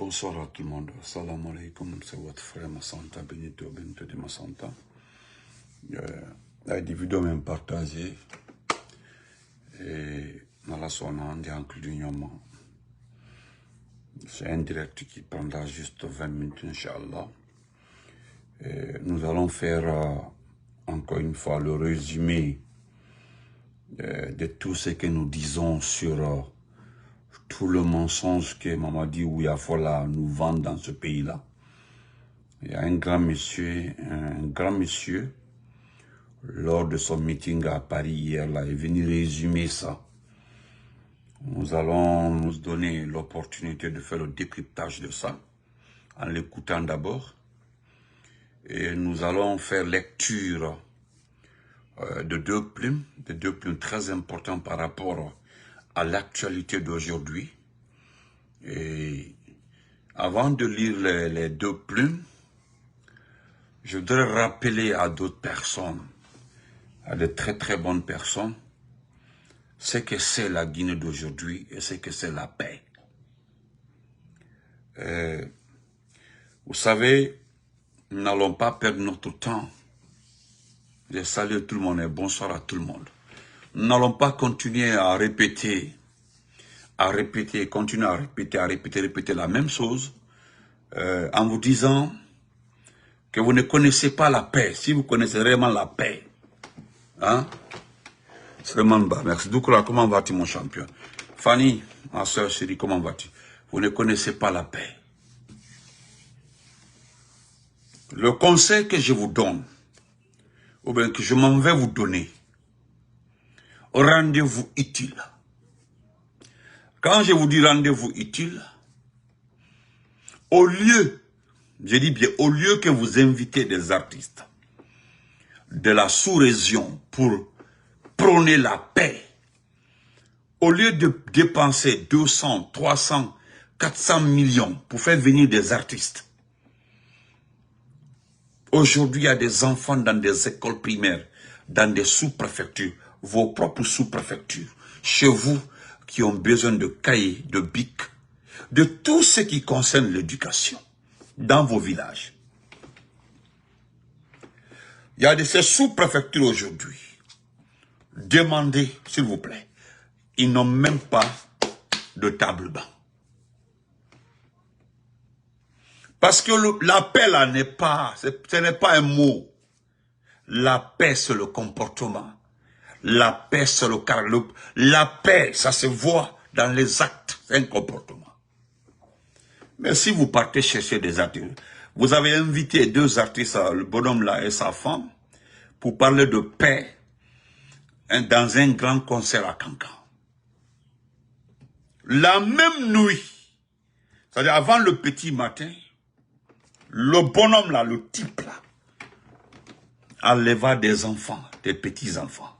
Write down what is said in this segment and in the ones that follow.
Bonsoir à tout le monde. Salam alaikum, c'est votre frère Massanta, Benito de Massanta. La vidéo même partagée. Et c'est un direct qui prendra juste 20 minutes, Inch'Allah. Et nous allons faire encore une fois le résumé de tout ce que nous disons sur tout le mensonge que Mamadi Ouyafola nous vend dans ce pays-là. Il y a un grand monsieur, lors de son meeting à Paris hier, là, est venu résumer ça. Nous allons nous donner l'opportunité de faire le décryptage de ça, en l'écoutant d'abord. Et nous allons faire lecture de deux plumes très importantes par rapport à l'actualité d'aujourd'hui. Et avant de lire les deux plumes, je voudrais rappeler à d'autres personnes, à de très très bonnes personnes, ce que c'est la Guinée d'aujourd'hui et ce que c'est la paix. Vous savez, nous n'allons pas perdre notre temps. Je salue tout le monde et bonsoir à tout le monde. Nous n'allons pas continuer à répéter, continuer à répéter la même chose en vous disant que vous ne connaissez pas la paix. Si vous connaissez vraiment la paix, hein? Vraiment bas. Merci. Doukoura, comment vas-tu mon champion? Fanny, ma soeur chérie, comment vas-tu? Vous ne connaissez pas la paix. Le conseil que je vous donne, ou bien que je m'en vais vous donner, rendez-vous utile. Quand je vous dis rendez-vous utile, au lieu, je dis bien, au lieu que vous invitez des artistes de la sous-région pour prôner la paix, au lieu de dépenser 200, 300, 400 millions pour faire venir des artistes, aujourd'hui il y a des enfants dans des écoles primaires, dans des sous-préfectures, vos propres sous-préfectures, chez vous, qui ont besoin de cahiers, de bics, de tout ce qui concerne l'éducation, dans vos villages. Il y a de ces sous-préfectures aujourd'hui. Demandez, s'il vous plaît. Ils n'ont même pas de table-banc. Parce que la paix, là, ce n'est pas un mot. La paix, c'est le comportement. La paix, c'est le caractère. La paix, ça se voit dans les actes. C'est un comportement. Mais si vous partez chercher des artistes, vous avez invité deux artistes, le bonhomme là et sa femme, pour parler de paix dans un grand concert à Cancan. La même nuit, c'est-à-dire avant le petit matin, le bonhomme là, le type là, enleva des enfants, des petits-enfants,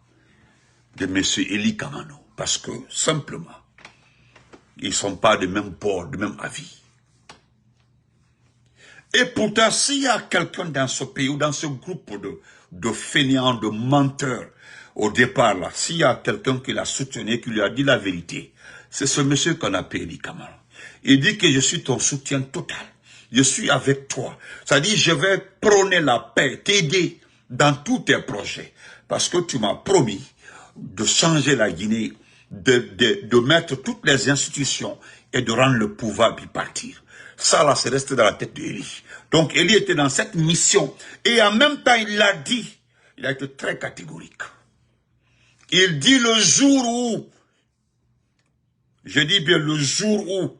de M. Eli Kamano, parce que simplement, ils ne sont pas de même bord, de même avis. Et pourtant, s'il y a quelqu'un dans ce pays ou dans ce groupe de fainéants, de menteurs, au départ là, s'il y a quelqu'un qui l'a soutenu, qui lui a dit la vérité, c'est ce monsieur qu'on appelle Eli Kamano. Il dit que je suis ton soutien total. Je suis avec toi. Ça dit, je vais prôner la paix, t'aider dans tous tes projets. Parce que tu m'as promis de changer la Guinée, de mettre toutes les institutions et de rendre le pouvoir bipartite. Ça là, c'est resté dans la tête d'Eli. Donc Eli était dans cette mission. Et en même temps, il l'a dit. Il a été très catégorique. Il dit le jour où, je dis bien le jour où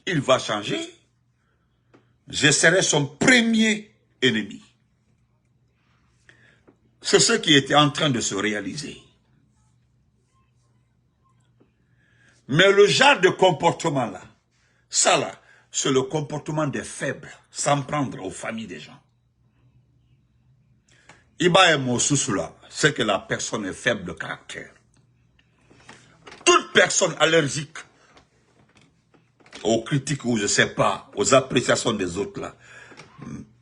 il va changer, je serai son premier ennemi. C'est ce qui était en train de se réaliser. Mais le genre de comportement là, ça là, c'est le comportement des faibles, sans prendre aux familles des gens. Iba et Moussou là, c'est que la personne est faible de caractère. Toute personne allergique aux critiques ou je ne sais pas, aux appréciations des autres là,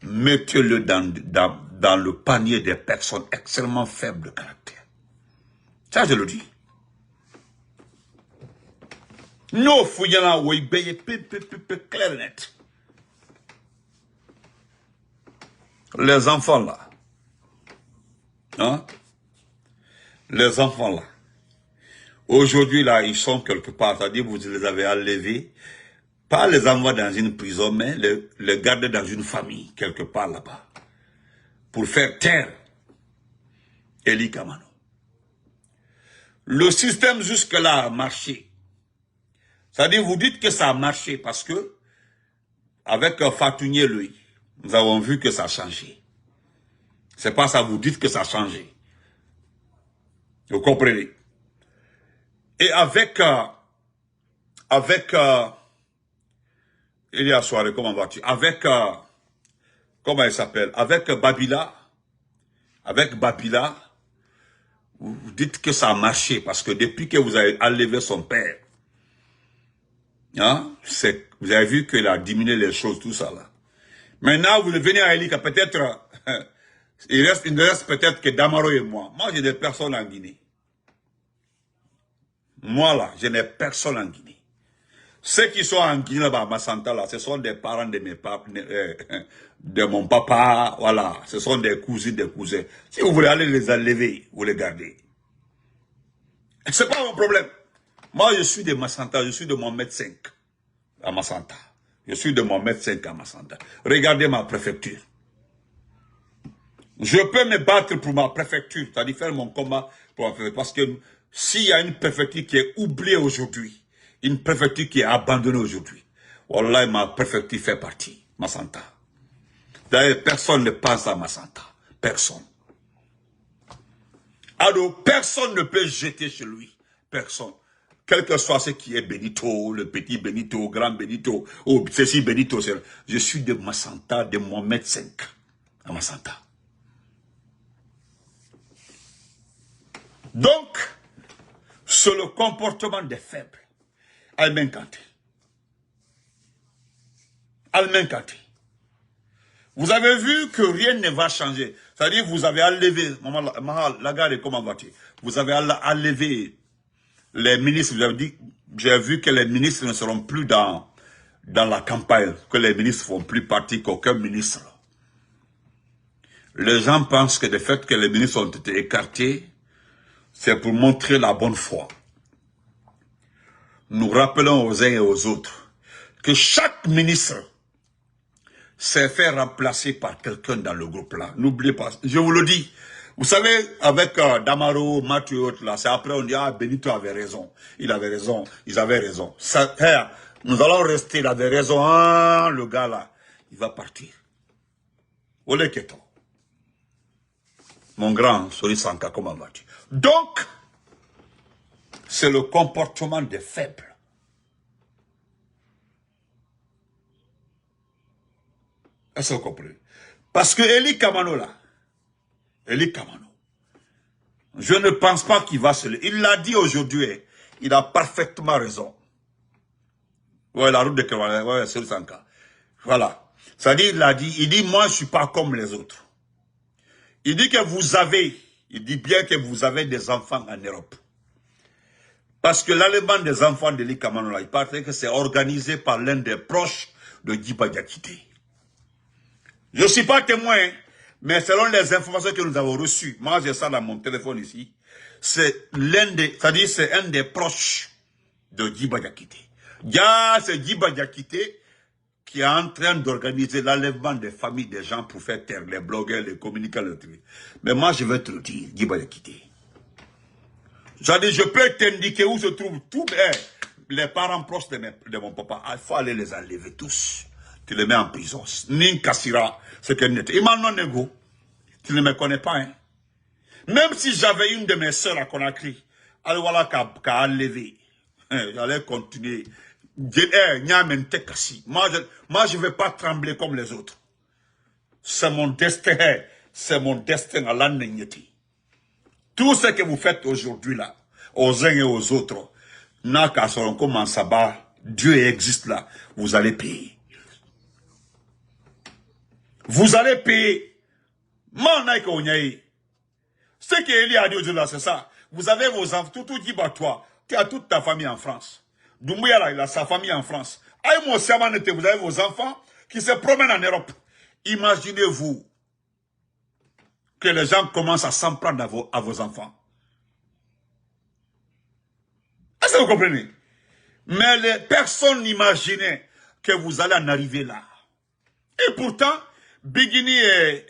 mettez-le dans le panier des personnes extrêmement faibles de caractère. Ça, je le dis. Nous, fouillant oui, clair et net. Les enfants là, hein? Les enfants là, aujourd'hui là, ils sont quelque part, c'est-à-dire vous les avez enlevés, pas les envoyer dans une prison, mais les garder dans une famille, quelque part là-bas, pour faire taire Eli Kamano. Le système jusque-là a marché. C'est-à-dire, vous dites que ça a marché parce que, avec Fatounier, lui, nous avons vu que ça a changé. C'est pas ça, vous dites que ça a changé. Vous comprenez? Et avec il y a soirée, comment vas-tu? Avec, comment il s'appelle? Avec Babila, vous dites que ça a marché parce que depuis que vous avez enlevé son père, hein, vous avez vu qu'il a diminué les choses, tout ça là. Maintenant, vous venez à Elika, peut-être, il ne reste peut-être que Damaro et moi. Moi, j'ai des personnes en Guinée. Moi là, je n'ai personne en Guinée. Ceux qui sont en Guinée là-bas, à Massanta là, ce sont des parents de mes de mon papa, voilà. Ce sont des cousins, des cousins. Si vous voulez aller les enlever, vous les gardez. C'est pas mon problème. Moi, je suis de Massanta, je suis de Mohamed 5 à Massanta. Je suis de Mohamed 5 à Massanta. Regardez ma préfecture. Je peux me battre pour ma préfecture, c'est-à-dire faire mon combat pour ma préfecture. Parce que s'il y a une préfecture qui est oubliée aujourd'hui, une préfecture qui est abandonnée aujourd'hui, wallah, ma préfecture fait partie, Massanta. D'ailleurs, personne ne pense à Massanta. Personne. Alors, personne ne peut jeter chez lui. Personne. Quel que soit ce qui est Benito, le petit Benito, grand Benito, ou ceci Benito, je suis de Massanta, de Mohamed 5 à Massanta. Donc, c'est le comportement des faibles. Almen Kanté. Almen Kanté. Vous avez vu que rien ne va changer. C'est-à-dire, vous avez enlevé, Maman Lagarde, comment vas-tu? Vous avez enlevé les ministres, vous avez dit, j'ai vu que les ministres ne seront plus dans la campagne, que les ministres ne font plus partie qu'aucun ministre. Les gens pensent que le fait que les ministres ont été écartés, c'est pour montrer la bonne foi. Nous rappelons aux uns et aux autres que chaque ministre s'est fait remplacer par quelqu'un dans le groupe là. N'oubliez pas, je vous le dis. Vous savez, avec Damaro, Mathieu, là, c'est après on dit, ah, Benito avait raison. Il avait raison, ils avaient raison. Ça, nous allons rester, il avait raison. Ah, le gars là, il va partir. Olé Keto. Mon grand, Sori Sanka, comment vas-tu? Donc, c'est le comportement des faibles. Est-ce que vous comprenez? Parce que Eli Kamano là, Eli Kamano, je ne pense pas qu'il va se lever. Il l'a dit aujourd'hui, il a parfaitement raison. Ouais, la route de Kewala, ouais, c'est le Sanka. Voilà. C'est-à-dire, il dit, moi, je ne suis pas comme les autres. Il dit que il dit bien que vous avez des enfants en Europe. Parce que l'allemand des enfants d'Eli Kamano là, il paraît que c'est organisé par l'un des proches de Djiba Diakité. Je ne suis pas témoin, mais selon les informations que nous avons reçues, moi j'ai ça dans mon téléphone ici, c'est c'est-à-dire c'est un des proches de Djiba Diakité. C'est Djiba Diakité qui est en train d'organiser l'enlèvement des familles des gens pour faire taire les blogueurs, les communicants, les trucs. Mais moi je vais te le dire, Djiba Diakité. Je peux t'indiquer où se trouvent tous les parents proches de mon papa. Il faut aller les enlever tous. Tu les mets en prison. Nin Kassira, c'est qu'elle n'était. Emmanuel Nego, tu ne me connais pas, hein. Même si j'avais une de mes sœurs à Conakry, alors voilà qu'à enlever. J'allais continuer. Moi, je ne vais pas trembler comme les autres. C'est mon destin. C'est mon destin à l'année. Tout ce que vous faites aujourd'hui là, aux uns et aux autres, comme en sabbat, Dieu existe là, vous allez payer. Vous allez payer. Ce qu'Eli a dit aujourd'hui là, c'est ça. Vous avez vos enfants, tout dit, bah toi, tu as toute ta famille en France. Doumbouya, là, il a sa famille en France. Aïe, Siamanete, vous avez vos enfants qui se promènent en Europe. Imaginez-vous que les gens commencent à s'en prendre à vos enfants. Est-ce que vous comprenez? Mais les personnes n'imaginaient que vous allez en arriver là. Et pourtant, Bigini et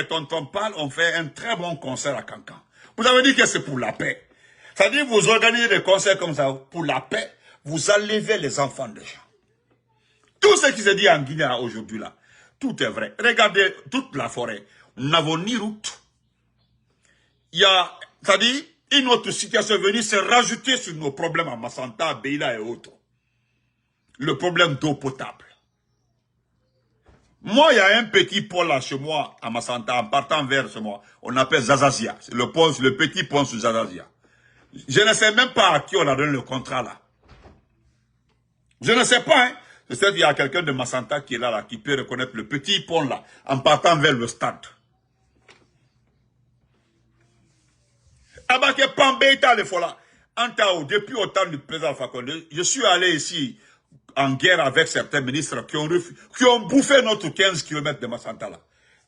Tonton Pal ont fait un très bon concert à Cancan. Vous avez dit que c'est pour la paix. C'est-à-dire vous organisez des concerts comme ça pour la paix, vous enlevez les enfants des gens. Tout ce qui se dit en Guinée aujourd'hui là, tout est vrai. Regardez toute la forêt. Nous n'avons ni route. Il y a, c'est-à-dire, une autre situation est venue se rajouter sur nos problèmes à Massanta, Beila et autres. Le problème d'eau potable. Moi, il y a un petit pont là chez moi, à Massanta, en partant vers chez moi. On appelle Zazazia. C'est le petit pont sur Zazazia. Je ne sais même pas à qui on a donné le contrat là. Je ne sais pas, hein. Je sais qu'il y a quelqu'un de Massanta qui est là, qui peut reconnaître le petit pont là, en partant vers le stade. Abake Pambeita le fola. Antao, depuis au temps du président Fakonde, je suis allé ici en guerre avec certains ministres qui ont bouffé notre 15 km de Massanta là.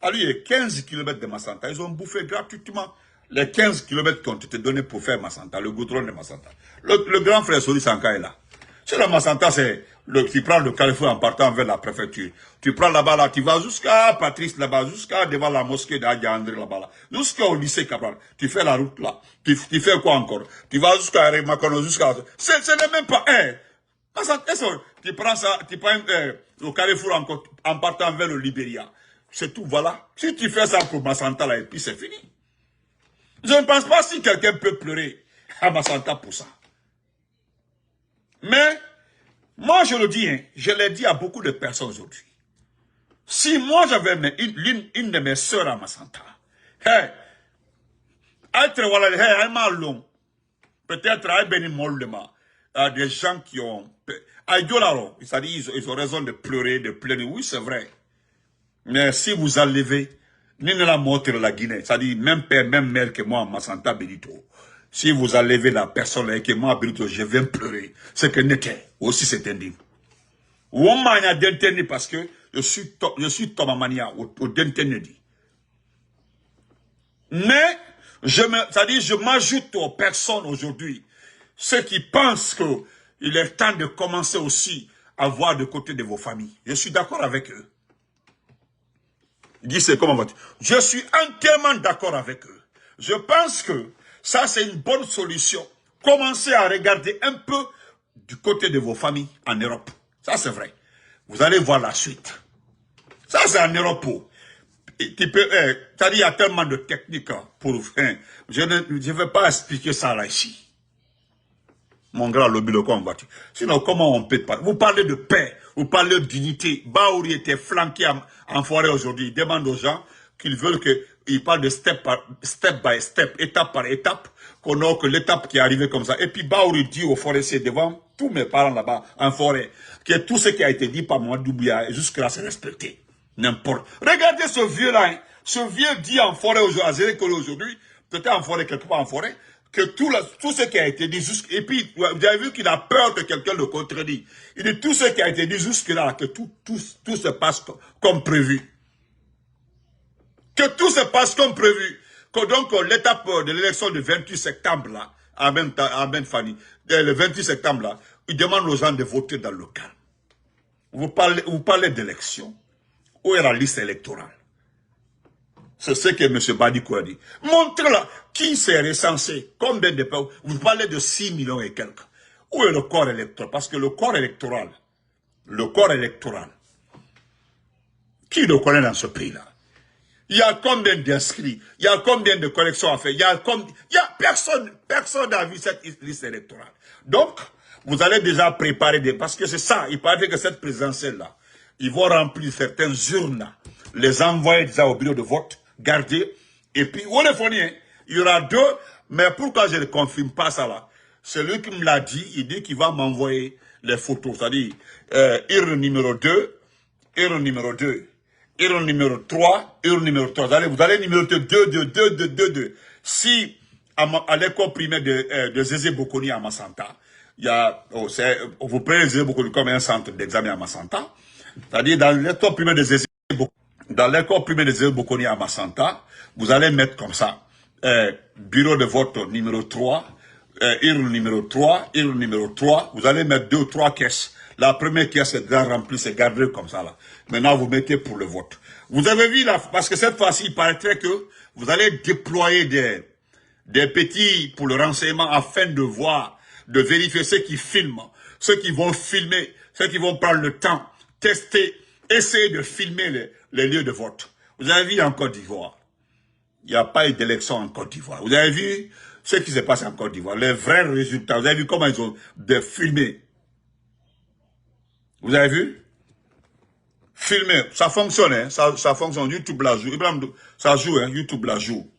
Alors, il y a 15 km de Massanta, ils ont bouffé gratuitement les 15 km qui ont été donnés pour faire Massanta, le goudron de Massanta. Le grand frère Sori Sanka est là. Sur la Massanta, c'est tu prends le carrefour en partant vers la préfecture. Tu prends là-bas, là, tu vas jusqu'à Patrice là-bas, jusqu'à devant la mosquée d'Adja André là-bas, là, jusqu'au lycée Cabral. Tu fais la route là. Tu fais quoi encore? Tu vas jusqu'à Remakono, jusqu'à... Ce n'est même pas... tu prends ça, tu prends le carrefour encore en partant vers le Libéria. C'est tout, voilà. Si tu fais ça pour Massanta là, et puis c'est fini. Je ne pense pas si quelqu'un peut pleurer à Massanta pour ça. Mais, moi je le dis, hein, je l'ai dit à beaucoup de personnes aujourd'hui. Si moi j'avais une de mes sœurs à Massanta, peut-être des gens qui ont... c'est-à-dire ils ont raison de pleurer, de plaindre. Oui, c'est vrai. Mais si vous enlevez, ni la montre la Guinée, c'est-à-dire même père, même mère que moi, Massanta Benito, si vous enlevez la personne et que moi, Benito, je viens pleurer, c'est que n'était aussi c'est indigne. Ou on m'a dit parce que je suis Tomamania au Dentennedi. Mais, c'est-à-dire, je m'ajoute aux personnes aujourd'hui, ceux qui pensent qu'il est temps de commencer aussi à voir de côté de vos familles. Je suis d'accord avec eux. Dis, c'est comment va-t-il? Je suis entièrement d'accord avec eux. Je pense que ça, c'est une bonne solution. Commencez à regarder un peu du côté de vos familles en Europe. Ça, c'est vrai. Vous allez voir la suite. Ça, c'est en Europe. C'est-à-dire, il y a tellement de techniques pour... je ne vais pas expliquer ça là, ici. Mon grand lobby, le quoi, sinon, comment on peut parler? Vous parlez de paix, vous parlez d'unité. Baouri était flanqué en forêt aujourd'hui. Il demande aux gens qu'ils veulent qu'il parle de step by step, étape par étape, que l'étape qui est arrivée comme ça. Et puis Baouri dit aux forestiers devant tous mes parents là-bas, en forêt, que tout ce qui a été dit par moi, Doumbouya, jusque-là, c'est respecté. N'importe. Regardez ce vieux-là, hein. Ce vieux dit en forêt aujourd'hui, peut-être en forêt, quelque part en forêt, que tout ce qui a été dit et puis vous avez vu qu'il a peur que quelqu'un le contredit. Il dit tout ce qui a été dit jusque-là, que tout se passe comme prévu. Que tout se passe comme prévu. Que donc l'étape de l'élection du 28 septembre là, Amen Fanny, le 28 septembre là, il demande aux gens de voter dans le calme. Vous parlez d'élection. Où est la liste électorale? C'est ce que M. Badiko a dit. Montrez-là qui s'est recensé, combien de pays. Vous parlez de 6 millions et quelques. Où est le corps électoral? Parce que le corps électoral, qui le connaît dans ce pays-là? Il y a combien d'inscrits? Il y a combien de collections à faire? Il y a personne n'a vu cette liste électorale. Donc, vous allez déjà préparer parce que c'est ça, il paraît que cette présidentielle-là, ils vont remplir certaines urnes, les envoyer déjà au bureau de vote, garder, et puis, on est fourni, hein, il y aura 2, mais pourquoi je ne confirme pas ça là? C'est lui qui me l'a dit, il dit qu'il va m'envoyer les photos, c'est-à-dire, urne numéro 2, urne numéro 2, urne numéro 3, urne numéro 3. Vous allez numéroter 2. Si, à l'école primaire de Zézé Bokoni à Massanta, il y a, vous prenez beaucoup comme un centre d'examen à Massanta. C'est-à-dire, dans l'école primaire des essais, dans l'école primaire des Bokoni à Massanta, vous allez mettre comme ça, bureau de vote numéro 3, urne numéro 3, urne numéro 3, vous allez mettre 2 ou 3 caisses. La première caisse est déjà remplie, c'est gardé comme ça là. Maintenant, vous mettez pour le vote. Vous avez vu là, parce que cette fois-ci, il paraîtrait que vous allez déployer des petits pour le renseignement afin de voir, de vérifier ceux qui filment, ceux qui vont filmer, ceux qui vont prendre le temps, tester, essayer de filmer les lieux de vote. Vous avez vu en Côte d'Ivoire, il n'y a pas eu d'élection en Côte d'Ivoire. Vous avez vu ce qui se passe en Côte d'Ivoire, les vrais résultats. Vous avez vu comment ils ont filmé. Vous avez vu? Filmer, ça fonctionne, hein? Ça fonctionne. YouTube la joue. Ça joue, hein? YouTube la joue.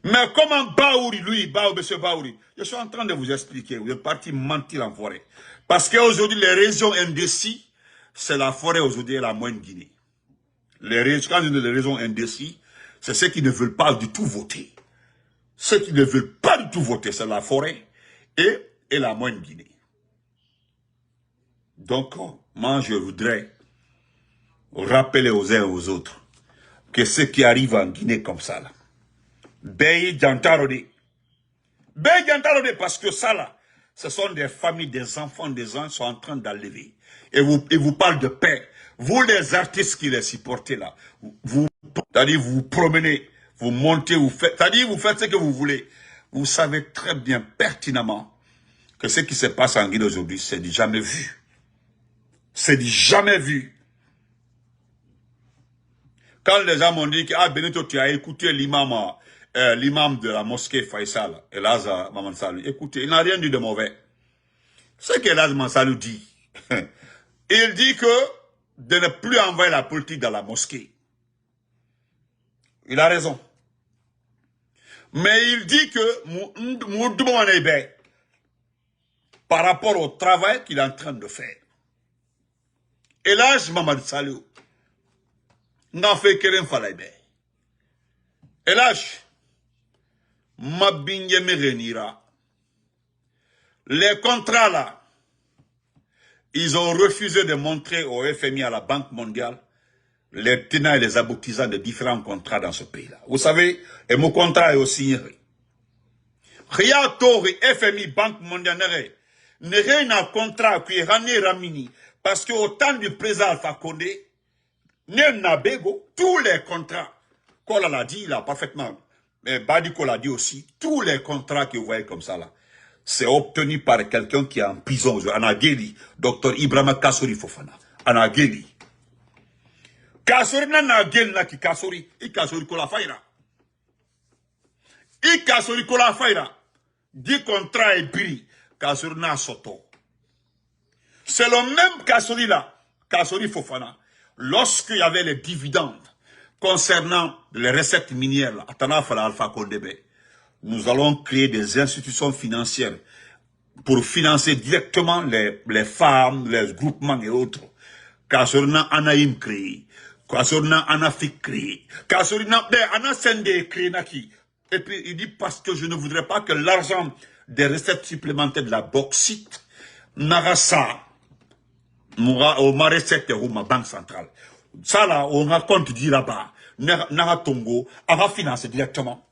Mais comment Baouri, lui, monsieur Baouri, je suis en train de vous expliquer. Vous êtes parti mentir en forêt. Parce qu'aujourd'hui, les régions indécis, c'est la forêt aujourd'hui et la moyenne Guinée. Les régions indécis, c'est ceux qui ne veulent pas du tout voter. Ceux qui ne veulent pas du tout voter, c'est la forêt et la moyenne Guinée. Donc, moi, je voudrais rappeler aux uns et aux autres que ce qui arrive en Guinée comme ça, là, Beye Djantarode, parce que ça, là, ce sont des familles, des enfants, des gens qui sont en train d'enlever. Et vous parlez de paix. Vous, les artistes qui les supportez, là, c'est-à-dire vous promenez, vous montez, c'est-à-dire vous faites ce que vous voulez. Vous savez très bien, pertinemment, que ce qui se passe en Guinée aujourd'hui, c'est du jamais vu. C'est du jamais vu. Quand les gens m'ont dit que, ah, Benito, tu as écouté l'imam de la mosquée Faisal, Elhaj Maman Salou, écoutez, il n'a rien dit de mauvais. Ce qu'Elhaj Maman Salou dit, il dit que de ne plus envoyer la politique dans la mosquée. Il a raison. Mais il dit que Moudouman Ebe, par rapport au travail qu'il est en train de faire, Elhaj Maman Salou, n'a fait qu'un falaïbe. Elhaj, Mabinye Merenira, les contrats là, ils ont refusé de montrer au FMI, à la Banque mondiale, les tenants et les aboutissants de différents contrats dans ce pays-là. Vous savez, et mon contrat est aussi Riatori, FMI, Banque mondiale, n'est rien un contrat qui est ramené Ramini, parce qu'au temps du président Alpha Condé, Nabego, tous les contrats, Kola l'a dit, il a parfaitement, mais Badiko l'a dit aussi, tous les contrats que vous voyez comme ça là, c'est obtenu par quelqu'un qui est en prison, Anageli, Dr Ibrahima Kassori Fofana, Anageli. Kassori Nanageli na ki Kassori, I Kassori Kola Faira. I Kassori Kola Faira, 10 contrats et bris, Kassori na Soto. C'est le même Kassori là, Kassori Fofana. Lorsqu'il y avait les dividendes concernant les recettes minières, là, à Tanafala Alpha Condebe, nous allons créer des institutions financières pour financer directement les femmes, les groupements et autres. Kasorna Anaïm créé, Kasorna Anafik créé, Kasorna Anasende créé Naki. Et puis il dit parce que je ne voudrais pas que l'argent des recettes supplémentaires de la bauxite n'arrasa au recette ou ma banque centrale. Ça là, on raconte dit là-bas, Nara Tongo, on va financer directement.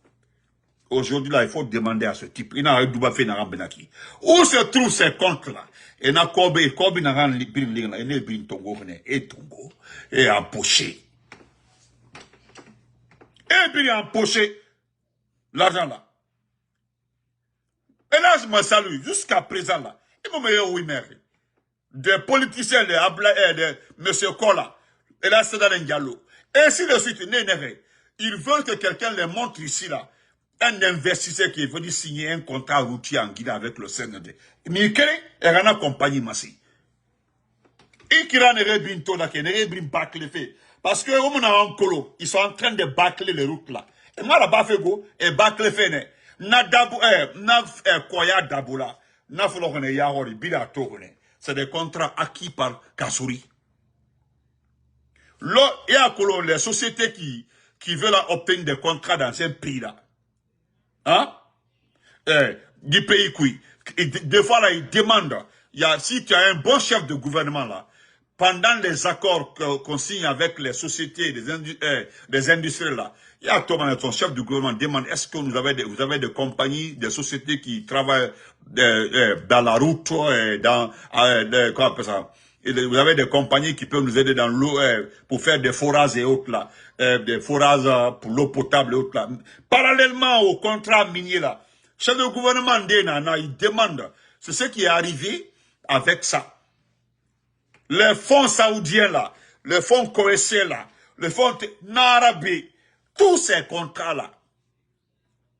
Aujourd'hui là, il faut demander à ce type. Il n'a pas fait Nara Benaki. Où se trouvent ces comptes là? Et na Kobe Nara Bin et Bin Tongo, et Tongo, et empoché. Et puis empoché l'argent là. Et là, je me salue, jusqu'à présent là. Il m'a dit oui, mère. Des politiciens de M. Kola, et là, c'est dans un dialogue. Et ainsi de suite, ils veulent que quelqu'un les montre ici, là, un investisseur qui est venu signer un contrat routier en Guinée avec le CND. Mais il y a une compagnie massive. Et qui a bientôt là, qui a bâclé fait. Parce que, ils sont en train de bâcler les routes là. Et moi, là-bas, fait go, et bâcler fait, koya daboula, na folokone yahori, bila tokone. C'est des contrats acquis par Kassouri. Il y a les sociétés qui veulent obtenir des contrats dans un pays là. Hein? Du pays qui Des fois, là, il demande, si tu as un bon chef de gouvernement, là, pendant les accords qu'on signe avec les sociétés, des industries, là, il y a ton chef de gouvernement demande, est-ce que vous avez des compagnies, des sociétés qui travaillent dans la route, quoi on appelle ça? Vous avez des compagnies qui peuvent nous aider dans l'eau pour faire des forages et autres là, des forages pour l'eau potable et autres là. Parallèlement au contrat minier là, chef de gouvernement d'Enana, il demande, c'est ce qui est arrivé avec ça. Les fonds saoudiens là, les fonds coréciens là, les fonds Narabé, tous ces contrats là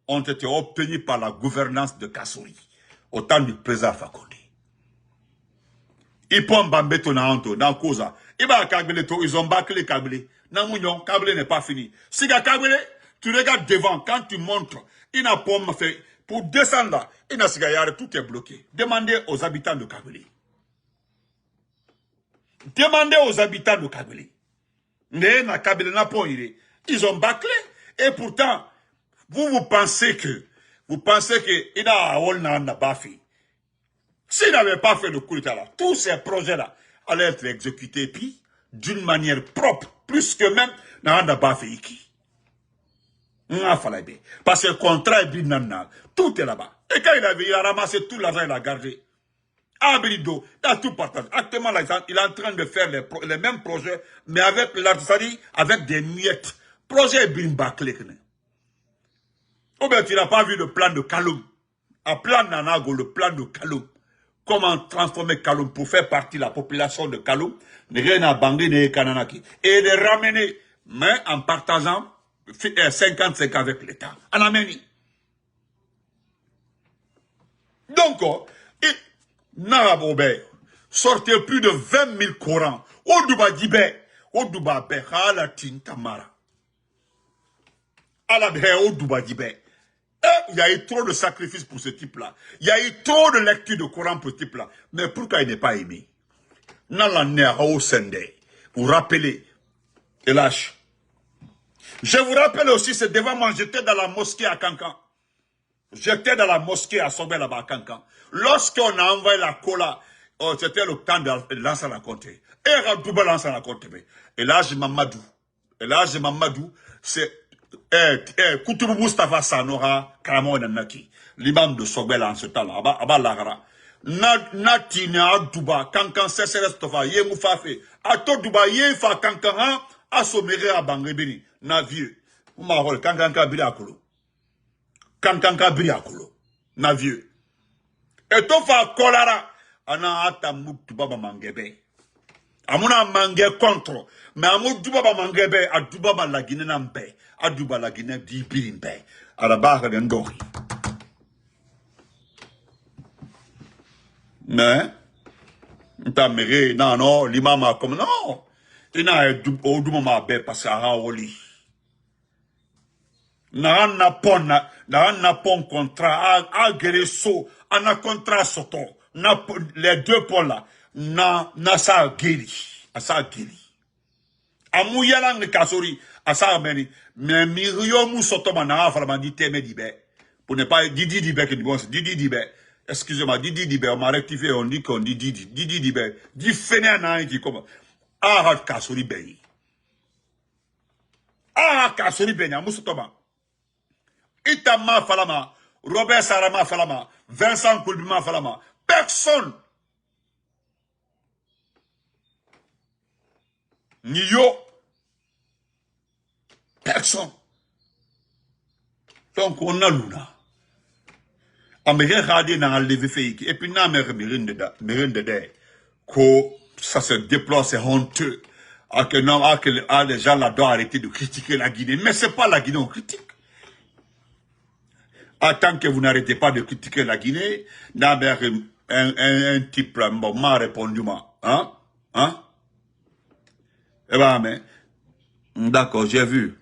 ont été obtenus par la gouvernance de Kassouri, au temps du président Fakonde. Ils prennent Bambeto dans Koza. Ils ont bâclé Kabylie. Namounion, Kabylie n'est pas fini. Si Kabylie, tu regardes devant, quand tu montres, il n'a pas fait, pour descendre là, il n'a pas tout est bloqué. Demandez aux habitants de Kabylie. Demandez aux habitants de Kabylie. Ils ont bâclé. Et pourtant, vous pensez que, il a un bafi. S'il n'avait pas fait le coup d'État là, tous ces projets-là allaient être exécutés, puis d'une manière propre, plus que même dans le Bafi. Parce que le contrat est bien, tout est là-bas. Et quand il a ramassé tout l'argent, il a gardé. Abrido, il a tout partagé. Actuellement, là, il est en train de faire les mêmes projets, mais avec l'artisanat, avec des miettes. Projet bien bâclé. Ou bien tu n'as pas vu le plan de Kaloum. Un plan Nanago, le plan de Kaloum. Comment transformer Kaloum pour faire partie de la population de Kaloum, et de ramener, mais en partageant 55 avec l'État. En Aménie. Donc, sortez plus de 20 000 Corans. Au Dibé, Halatin Tamara. Au Dibé. Il y a eu trop de sacrifices pour ce type-là. Il y a eu trop de lectures de Coran pour ce type-là. Mais pourquoi il n'est pas aimé? Vous rappelez, et lâche. Je vous rappelle aussi, c'est devant moi, j'étais dans la mosquée à Kankan. J'étais dans la mosquée à Sobel là-bas à Kankan. Lorsqu'on a envoyé la cola, c'était le temps de lancer la compte. Et Radouba lance la compte. Et là, j'ai Mamadou, c'est Koutourou Mustafa Sanora, Karamon Naki, l'imam de Sobel en ce temps-là, Abba Lagara. Nati ne Adouba, Kankan CSRS Tofa, Ye Moufafe, Ato Douba, Ye Fa Kankan, Asomere à Bangrebini, Navieux, Oumahol, Kankan Kabiri Akolo. Kankan Kabiri Akolo, Navieux. Et Tofa Kolara, Ana Atamuk Dubaba Mangebe. Amuna mangé contre, mais amu Dubaba Mangebe, a Dubaba la Guinée Nambe, a Duba la Guinée di Birimbe, à la barre de Ndori. Mais, non, l'imam a comme non, il n'a au Dubama Be parce qu'à Raoli. Na pon contrat, a guéresso, a contrat soto, les deux pôles là. Na sa geri asa geri amu yala ngi kasori asa meni mais miriyo mu sotoma na afala di teme dibe pour ne pas Didi Dibe que bon Didi Dibe excusez-moi Didi Dibe on m'a rectifié on dit qu'on dit Didi Dibe di fene na qui comme ah kasori beyi amu sotoma Itama falama Robert Sarama falama Vincent Koulbima falama personne ni yo, personne. Donc on a l'una. Américain radé dans le levé fait et puis n'a mérinde de ça se déploie, c'est honteux. Les gens là doivent arrêter de critiquer la Guinée. Mais c'est pas la Guinée on critique. Tant que vous n'arrêtez pas de critiquer la Guinée, un type m'a répondu moi. Hein? Eh ben, mais, d'accord, j'ai vu.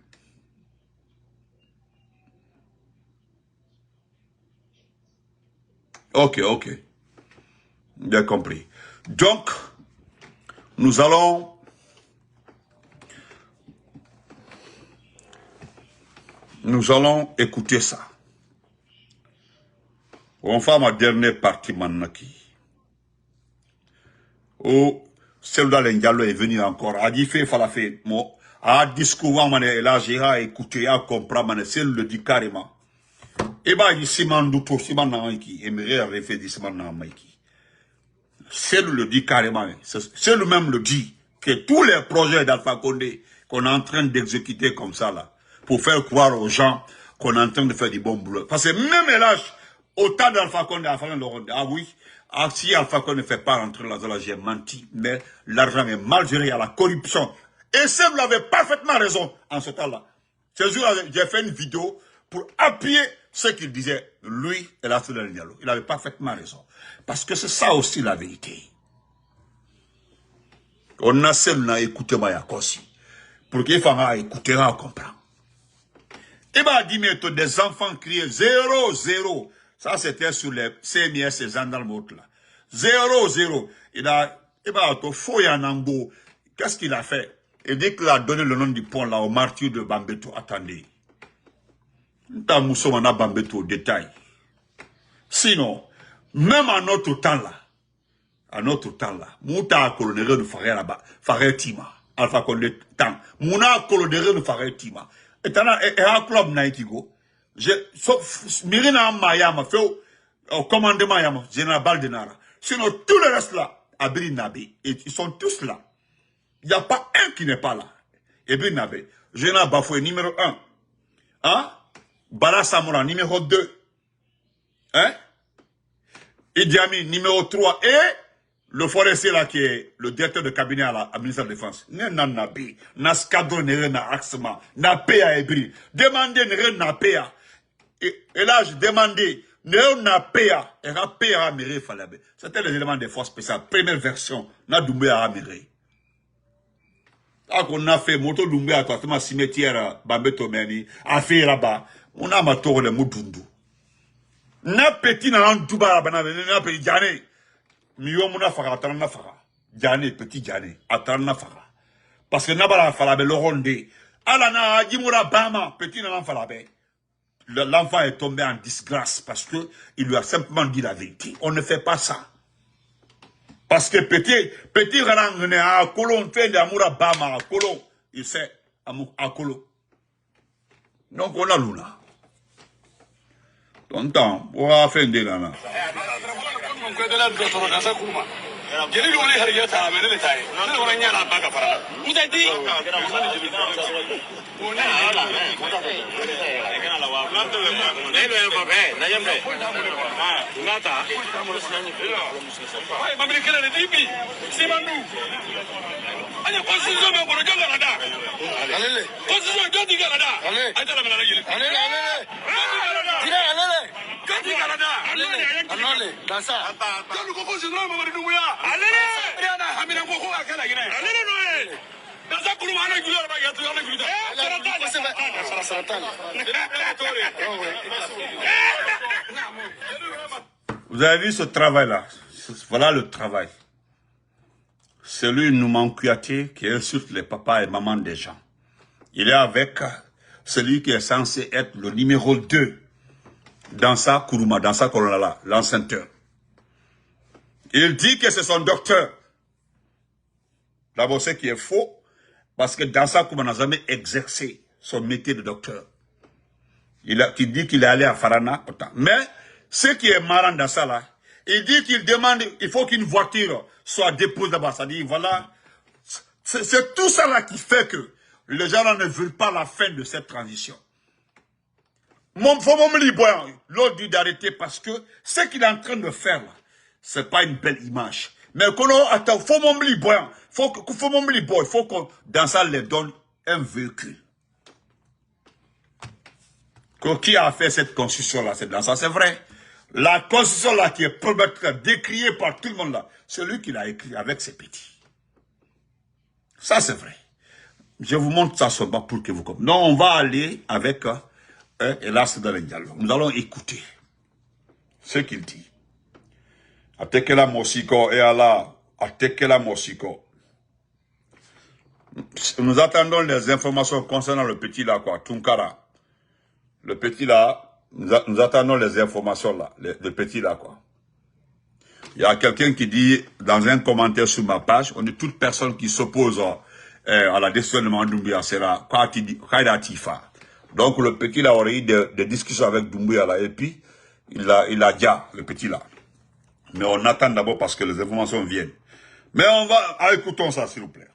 Ok. Bien compris. Donc, nous allons écouter ça. On fait ma dernière partie maintenant qui. Oh, Selda Lendialo est venu encore. A dit fait, fala fait. Bon, a discours, mané, là, j'ai écouté, à comprendre, mané, c'est le dit carrément. Et bah, il s'est mandou pour Siman Namaiki. Et me refait dit Siman Namaiki. C'est le dit carrément. C'est le même le dit que tous les projets d'Alpha Condé qu'on est en train d'exécuter comme ça, là, pour faire croire aux gens qu'on est en train de faire du bon boulot. Parce que même l'âge, autant d'Alpha Condé, ah oui, si Alpha Condé ne fait pas rentrer là, j'ai menti, mais l'argent est mal géré, il y a la corruption. Et Seb avait parfaitement raison en ce temps-là. Ce jour, j'ai fait une vidéo pour appuyer ce qu'il disait, lui et la Soudane Diallo. Il avait parfaitement raison. Parce que c'est ça aussi la vérité. On a seulement écouté Mayakosi. Pour qu'il fasse écouter, on comprend. Et bah, dit bientôt des enfants criaient 0, 0. Ça, c'était sur les CMS et gendarmes là. 0, 0. Il a, et bah, faux Yanambo. Qu'est-ce qu'il a fait? Il dit qu'il a donné le nom du pont là au martyr de Bambeto. Attendez. Nous sommes en Bambeto au détail. Sinon, même à notre temps là, Mouta a colonéré de Faré là-bas, Faré Tima, Alpha Condé Temps, Mouna a colonéré de Faré Tima. Et un club naïtigo, Mirina Mayama, fait au commandement Yama, Général Baldenara. Sinon, tout le reste là, Abri Nabi, ils sont tous là. Il n'y a pas un qui n'est pas là. Abri Nabi, Général Bafoué, numéro 1. Hein? Bala Samoura, numéro 2. Hein? Idi Amin, numéro 3. Et le forestier là qui est le directeur de cabinet à la ministère de la Défense. N'a nabi, n'a scadron n'a axement, n'a péa ébri. Demandez n'a péa. Et là, je demandais, n'a péa. Et n'a péa à méré falabe. C'était les éléments des forces spéciales. Première version, n'a doumbé à méré. Là qu'on a fait, moto doumbé à toi, cimetière, Bambeto Meni, a fait là-bas. On a ma tour de Moudundu. Na petit na Antuba, na petit Djane. Miyo muna fara, atana fara. Djane, petit Djane, atana fara. Parce que nabala falabe le rondé. Alana, Jimura Bama, petit na falabe. L'enfant est tombé en disgrâce parce que il lui a simplement dit la vérité. On ne fait pas ça. Parce que petit rangne à Colon, fait d'Amoura Bama à Colon. Il sait, à Colon. Donc on a l'oula. Tonton, on va faire des nanas. Vous avez vu ce travail-là? Voilà le travail. Celui Nouman Kouyaté qui insulte les papas et mamans des gens. Il est avec celui qui est censé être le numéro 2 dans sa Kourouma, dans sa colonne-là, l'enceinteur. Il dit que c'est son docteur. D'abord, ce qui est faux, parce que dans sa Kourouma n'a jamais exercé son métier de docteur. Il dit qu'il est allé à Farana, autant. Mais, ce qui est marrant dans ça là, il dit qu'il demande, il faut qu'une voiture soit déposée là-bas. C'est-à-dire, voilà, c'est tout ça là qui fait que les gens là ne veulent pas la fin de cette transition. Faut mon libre, l'autre dit d'arrêter parce que ce qu'il est en train de faire là, c'est pas une belle image. Mais attends, faut mon libre, il faut que dans ça les donne un véhicule. Qui a fait cette constitution là, c'est dans ça, c'est vrai. La constitution là qui est probablement décriée par tout le monde là, c'est lui qui l'a écrit avec ses petits. Ça c'est vrai. Je vous montre ça seulement pour que vous compreniez. Non, on va aller avec Elas dans le dialogue. Nous allons écouter ce qu'il dit. Atekela Mosiko et Allah, Atekela Mosiko. Nous attendons les informations concernant le petit là, quoi, Tunkara. Le petit là, Nous attendons les informations là, le petit là quoi. Il y a quelqu'un qui dit, dans un commentaire sur ma page, on est toute personne qui s'oppose à la décision de Doumbouya sera Kaida Tifa. Donc le petit là aurait eu des discussions avec Doumbouya là, et puis il a déjà, le petit là. Mais on attend d'abord parce que les informations viennent. Mais on va, écoutons ça s'il vous plaît.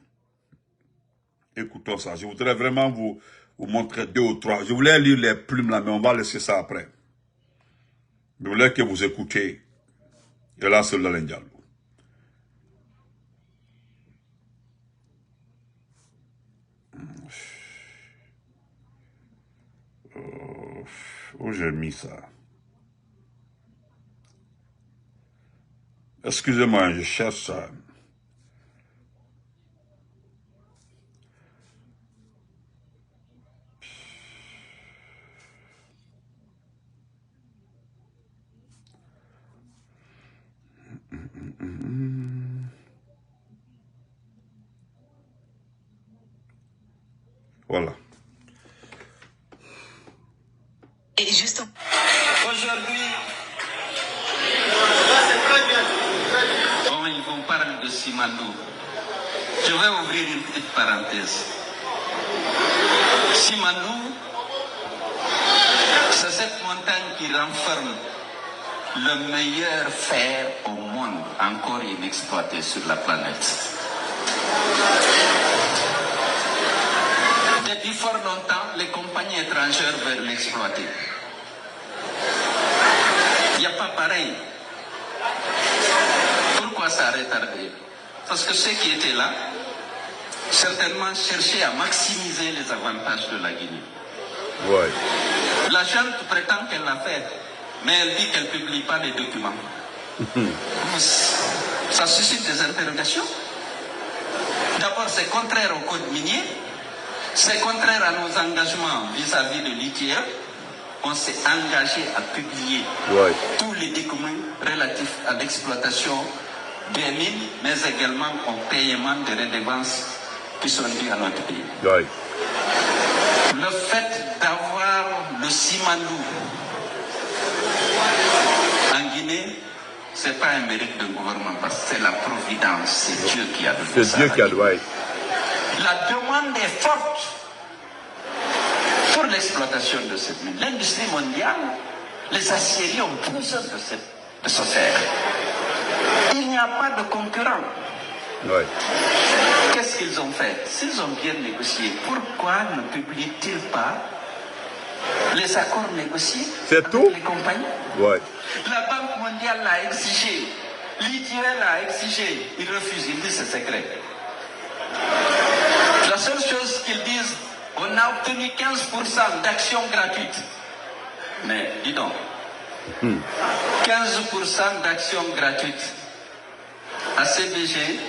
Écoutons ça. Je voudrais vraiment vous montrer 2 ou 3. Je voulais lire les plumes là, mais on va laisser ça après. Je voulais que vous écoutiez. Et là, c'est le Diallo. Où j'ai mis ça? Excusez-moi, je cherche ça. Voilà. Et juste aujourd'hui, bon, ils vont parler de Simandou. Je vais ouvrir une petite parenthèse. Simandou, c'est cette montagne qui renferme le meilleur fer au monde encore inexploité sur la planète. Depuis fort longtemps, les compagnies étrangères veulent l'exploiter. Il n'y a pas pareil. Pourquoi ça a retardé? Parce que ceux qui étaient là, certainement cherchaient à maximiser les avantages de la Guinée. Ouais. La jeune prétend qu'elle l'a fait, mais elle dit qu'elle ne publie pas les documents. Ça suscite des interrogations. D'abord, c'est contraire au code minier, c'est contraire à nos engagements vis-à-vis de l'ITF. On s'est engagé à publier tous les documents relatifs à l'exploitation des mines, mais également au paiement des redevances qui sont dues à notre pays. Le fait d'avoir le Simandou en Guinée, ce n'est pas un mérite d'un gouvernement, parce que c'est la providence, c'est Dieu qui a donné ça. C'est Dieu qui a donné. La demande est forte pour l'exploitation de cette mine. L'industrie mondiale, les aciéries ont besoin de ce fer. Il n'y a pas de concurrent. Qu'est-ce qu'ils ont fait? S'ils ont bien négocié, pourquoi ne publient-ils pas les accords négociés avec les compagnies? La Banque mondiale l'a exigé, l'ITL l'a exigé, ils refusent, ils disent c'est secret. La seule chose qu'ils disent, on a obtenu 15% d'actions gratuites. Mais dis donc, 15% d'actions gratuites. À CBG,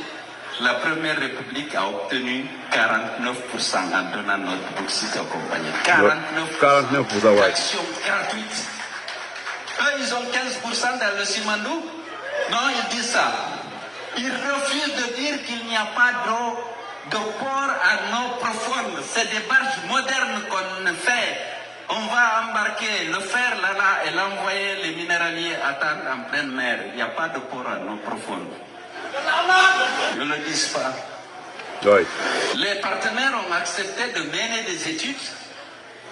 la Première République a obtenu 49% en donnant notre bauxite aux compagnies. 49% d'actions gratuites. Eux, ils ont 15% dans le Simandou. Non, ils disent ça. Ils refusent de dire qu'il n'y a pas d'eau de port à eau profonde. C'est des barges modernes qu'on fait. On va embarquer le fer là et l'envoyer les minéraliers attendre en pleine mer. Il n'y a pas de port à eau profonde. Ils ne le disent pas. Les partenaires ont accepté de mener des études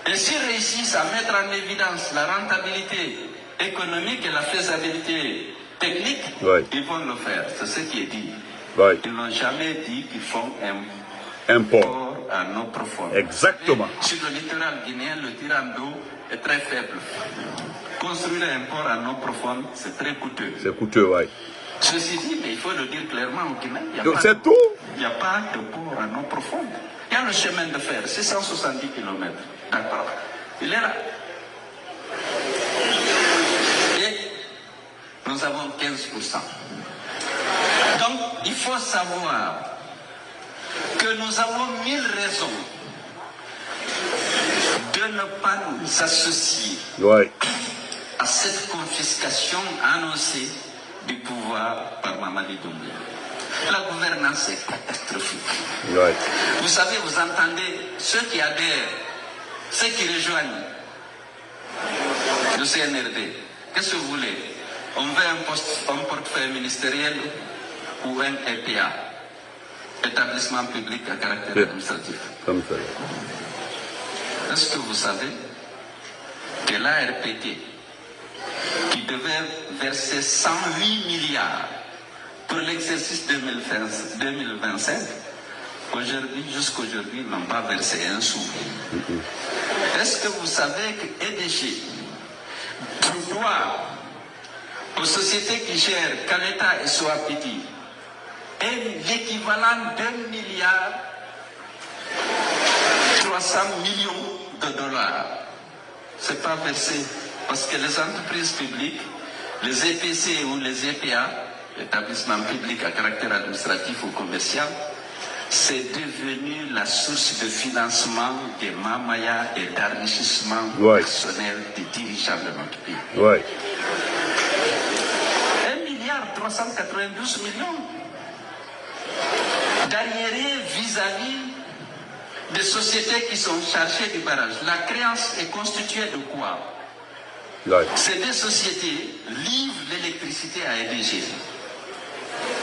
et s'ils réussissent à mettre en évidence la rentabilité économique et la faisabilité technique, ils vont le faire. C'est ce qui est dit. Ils n'ont jamais dit qu'ils font un port à eau profonde. Exactement. Sur le littoral guinéen, le tirant d'eau est très faible. Construire un port à eau profonde, c'est très coûteux. C'est coûteux, Ceci dit, mais il faut le dire clairement au Guinée, c'est tout. Il n'y a pas de port à eau profonde. Il y a le chemin de fer, c'est 170 km. D'accord. Il est là. Et nous avons 15%. Donc, il faut savoir que nous avons 1000 raisons de ne pas nous associer à cette confiscation annoncée du pouvoir par Mamadi Doumbouya. La gouvernance est catastrophique. Vous savez, vous entendez ceux qui adhèrent, ceux qui rejoignent. le CNRD. Qu'est-ce que vous voulez? On veut un portefeuille ministériel ou un EPA, établissement public à caractère administratif. Comme ça. Est-ce que vous savez que l'ARPT, qui devait verser 108 milliards pour l'exercice 2025, aujourd'hui, jusqu'aujourd'hui, n'ont pas versé un sou. Est-ce que vous savez que EDG doit aux sociétés qui gèrent Caleta et Soapiti est l'équivalent d'1 milliard 300 millions de dollars. C'est pas versé parce que les entreprises publiques, les EPC ou les EPA, établissements publics à caractère administratif ou commercial, c'est devenu la source de financement des mamaya et d'enrichissement personnel des dirigeants de notre pays. 1 milliard 392 millions d'arriérés vis-à-vis des sociétés qui sont chargées du barrage. La créance est constituée de quoi? Ces deux sociétés livrent l'électricité à EDG.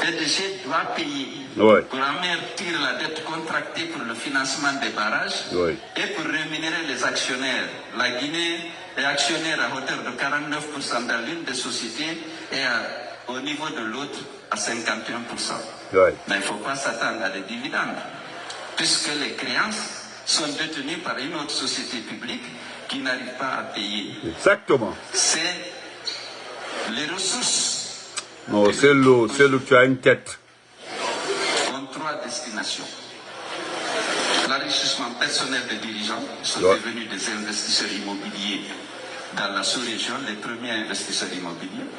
EDG doit payer pour amortir la dette contractée pour le financement des barrages et pour rémunérer les actionnaires. La Guinée est actionnaire à hauteur de 49% dans l'une des sociétés et au niveau de l'autre à 51%. Mais il ne faut pas s'attendre à des dividendes, puisque les créances sont détenues par une autre société publique qui n'arrive pas à payer. Exactement. C'est les ressources. Non, c'est l'eau, tu as une tête. En 3 destinations. L'enrichissement personnel des dirigeants sont devenus des investisseurs immobiliers dans la sous-région, les premiers investisseurs immobiliers.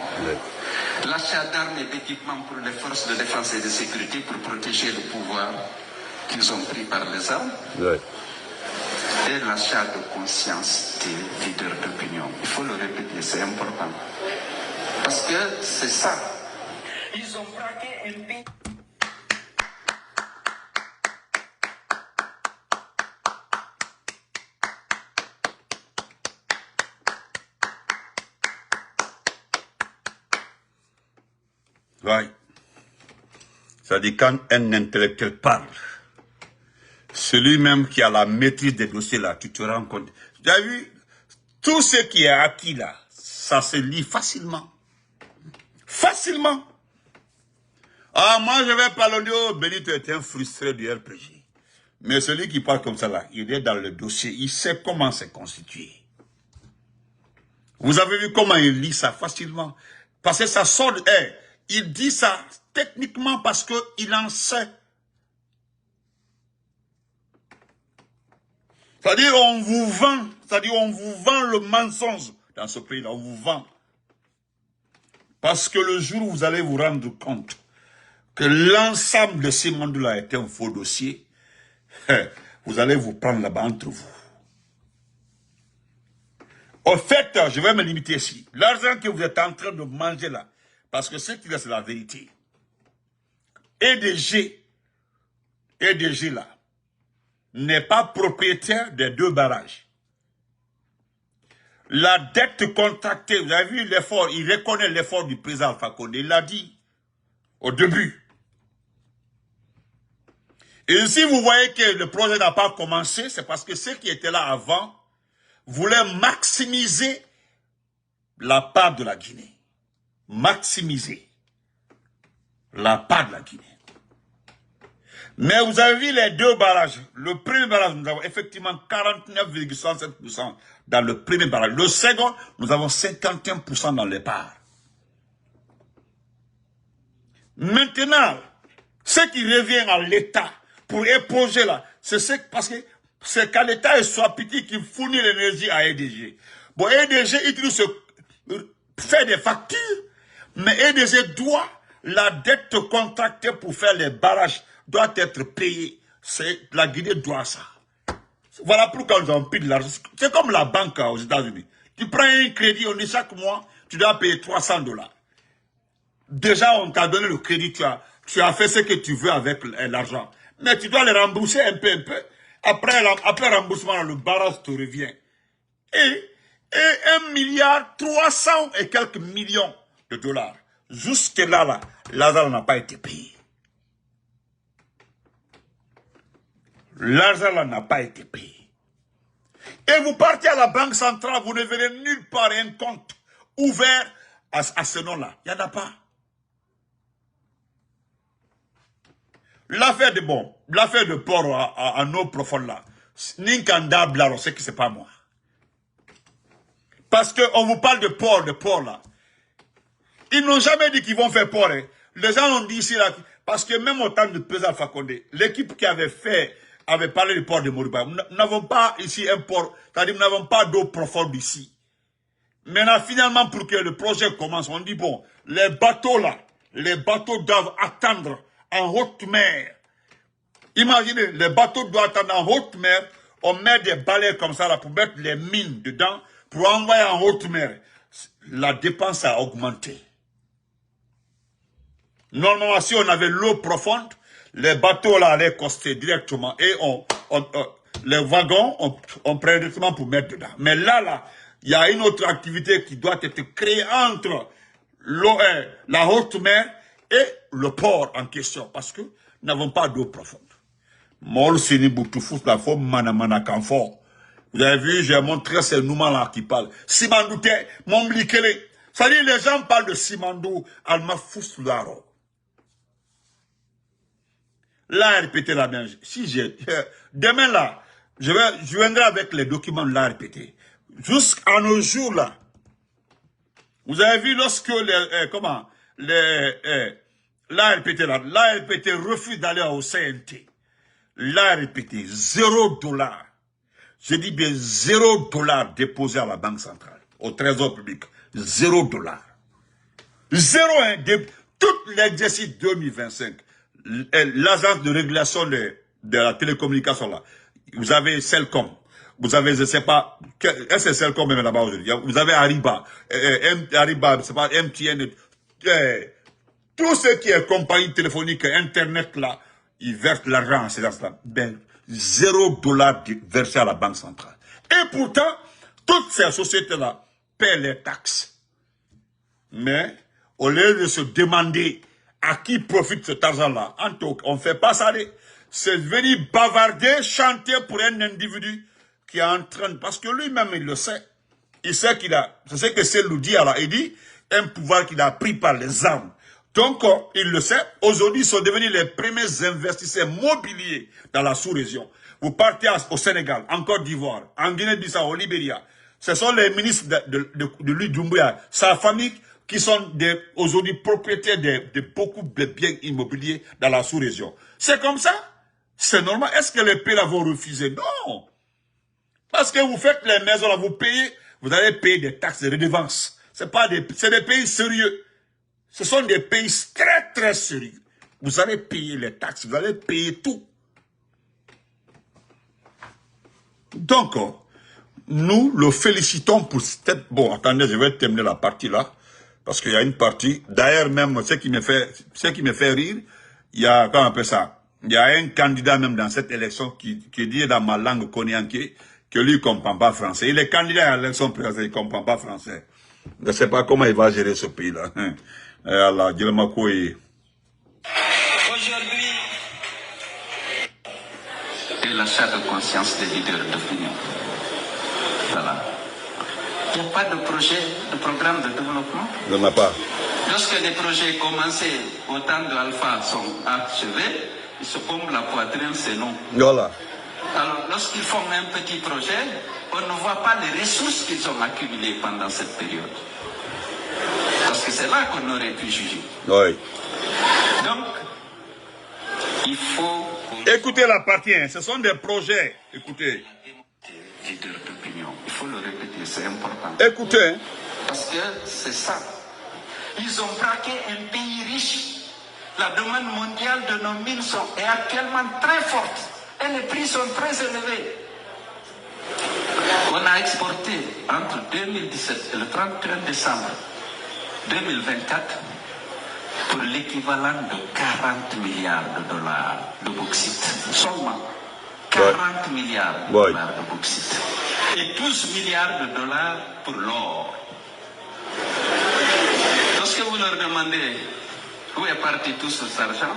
L'achat d'armes et d'équipements pour les forces de défense et de sécurité pour protéger le pouvoir qu'ils ont pris par les armes. Et l'achat de conscience des leaders d'opinion. Il faut le répéter, c'est important. Parce que c'est ça. Ils ont braqué un pays. C'est-à-dire quand un intellectuel parle, celui-même qui a la maîtrise des dossiers là, tu te rends compte. Tu as vu, tout ce qui est acquis là, ça se lit facilement. Facilement. Ah, moi je vais parler, oh, Benito est un frustré du RPG. Mais celui qui parle comme ça là, il est dans le dossier, il sait comment c'est constitué. Vous avez vu comment il lit ça facilement? Parce que ça sort de... il dit ça techniquement parce qu'il en sait. C'est-à-dire on vous vend, le mensonge dans ce pays-là, on vous vend. Parce que le jour où vous allez vous rendre compte que l'ensemble de ces mondes-là est un faux dossier, vous allez vous prendre là-bas entre vous. Au fait, je vais me limiter ici. L'argent que vous êtes en train de manger là, parce que ce qu'il y a, c'est la vérité. EDG là, n'est pas propriétaire des 2 barrages. La dette contractée, vous avez vu l'effort, il reconnaît l'effort du président Alpha Condé, il l'a dit au début. Et si vous voyez que le projet n'a pas commencé, c'est parce que ceux qui étaient là avant voulaient maximiser la part de la Guinée. Maximiser la part de la Guinée. Mais vous avez vu les 2 barrages. Le premier barrage, nous avons effectivement 49,67% dans le premier barrage. Le second, nous avons 51% dans les parts. Maintenant, ce qui revient à l'État pour éponger là, c'est parce que c'est qu'à l'État et Soapiti qui fournit l'énergie à EDG. Bon, EDG utilise fait des factures, mais EDG doit, la dette contractée pour faire les barrages doit être payée. La Guinée doit ça. Voilà pourquoi nous avons pris de l'argent. C'est comme la banque aux États-Unis. Tu prends un crédit, on dit chaque mois, tu dois payer $300. Déjà, on t'a donné le crédit, tu as fait ce que tu veux avec l'argent. Mais tu dois le rembourser un peu. Après remboursement, le barrage te revient. Et Et 1 milliard 300 et quelques millions de dollars. Jusque là, l'argent n'a pas été payé. L'argent n'a pas été payé. Et vous partez à la banque centrale, vous ne verrez nulle part un compte ouvert à ce nom-là. Il n'y en a pas. L'affaire de port à eau profonde là, Ninkanda Blaro, c'est que c'est pas moi. Parce qu'on vous parle de port là. Ils n'ont jamais dit qu'ils vont faire port. Hein. Les gens ont dit ici là, parce que même au temps de président Alpha Condé, l'équipe qui avait parlé du port de Moriba, nous n'avons pas ici un port, c'est-à-dire nous n'avons pas d'eau profonde ici. Maintenant, finalement, pour que le projet commence, on dit bon, les bateaux doivent attendre en haute mer. Imaginez, les bateaux doivent attendre en haute mer, on met des balais comme ça là pour mettre les mines dedans, pour envoyer en haute mer. La dépense a augmenté. Normalement, si on avait l'eau profonde, les bateaux là allaient coster directement et les wagons, on prend directement pour mettre dedans. Mais là, il y a une autre activité qui doit être créée entre la haute mer et le port en question, parce que nous n'avons pas d'eau profonde. Mol Sini Boutoufous, la forme Manamana Kanfor. Vous avez vu, j'ai montré ces noumans là qui parlent. Simandouté, mon blikele. Ça dit, les gens parlent de Simandou, Almafous Laro. Là, répétez la bien. Si demain là, je viendrai avec les documents là répétés. Jusqu'à nos jours là. Vous avez vu lorsque l'ARPT refuse d'aller au CNT. L'ARPT, $0. Je dis bien $0 déposé à la Banque centrale, au Trésor public. $0. Zéro, hein, tout l'exercice 2025. L'agence de régulation de la télécommunication là. Vous avez Celcom. Vous avez, je ne sais pas, est-ce que Celcom même là-bas aujourd'hui? Vous avez Ariba. Ariba, c'est pas MTN. Tout ce qui est compagnie téléphonique, Internet là, ils versent l'argent à ces gens-là. Ben, $0 versé à la Banque centrale. Et pourtant, toutes ces sociétés-là paient les taxes. Mais, au lieu de se demander à qui profite cet argent-là, on ne fait pas ça. C'est venir bavarder, chanter pour un individu qui est en train de... Parce que lui-même, il le sait. Il sait qu'il a... C'est ce que c'est Loudi, il dit, un pouvoir qu'il a pris par les armes. Donc, il le sait. Aujourd'hui, ils sont devenus les premiers investisseurs mobiliers dans la sous-région. Vous partez au Sénégal, en Côte d'Ivoire, en Guinée-Bissau, au Libéria. Ce sont les ministres de Louis Doumbouya, sa famille, qui sont aujourd'hui propriétaires de beaucoup de biens immobiliers dans la sous-région. C'est comme ça. C'est normal. Est-ce que les pays là vont refuser? Non. Parce que vous faites les maisons là, vous payez, vous allez payer des taxes de redevance. C'est des pays sérieux. Ce sont des pays très très sérieux. Vous allez payer les taxes, vous allez payer tout. Donc, nous le félicitons pour cette... Bon, attendez, je vais terminer la partie là. Parce qu'il y a une partie, d'ailleurs même, ce qui me fait rire, il y a, comment on appelle ça? Il y a un candidat même dans cette élection qui dit dans ma langue konyanké que lui ne comprend pas français. Il est candidat à l'élection présidentielle, il ne comprend pas français. Je ne sais pas comment il va gérer ce pays-là. Aujourd'hui, et l'achat de conscience des leaders d'opinion. Voilà. Il n'y a pas de projet, de programme de développement. Il n'y en a pas. Lorsque les projets commencés au temps de Alpha sont achevés, ils se pompent la poitrine, c'est non. Voilà. Alors, lorsqu'ils font un petit projet, on ne voit pas les ressources qu'ils ont accumulées pendant cette période. Parce que c'est là qu'on aurait pu juger. Oui. Donc, il faut... Écoutez la partie, hein, ce sont des projets. Écoutez. Leader d'opinion. Il faut le répéter, c'est important. Écoutez. Hein. Parce que c'est ça. Ils ont braqué un pays riche. La demande mondiale de nos mines est actuellement très forte. Et les prix sont très élevés. On a exporté entre 2017 et le 31 décembre 2024 pour l'équivalent de 40 milliards de dollars de bauxite. Seulement 40 milliards de dollars de bauxite. et 12 milliards de dollars pour l'or. Lorsque vous leur demandez où est parti tout cet argent,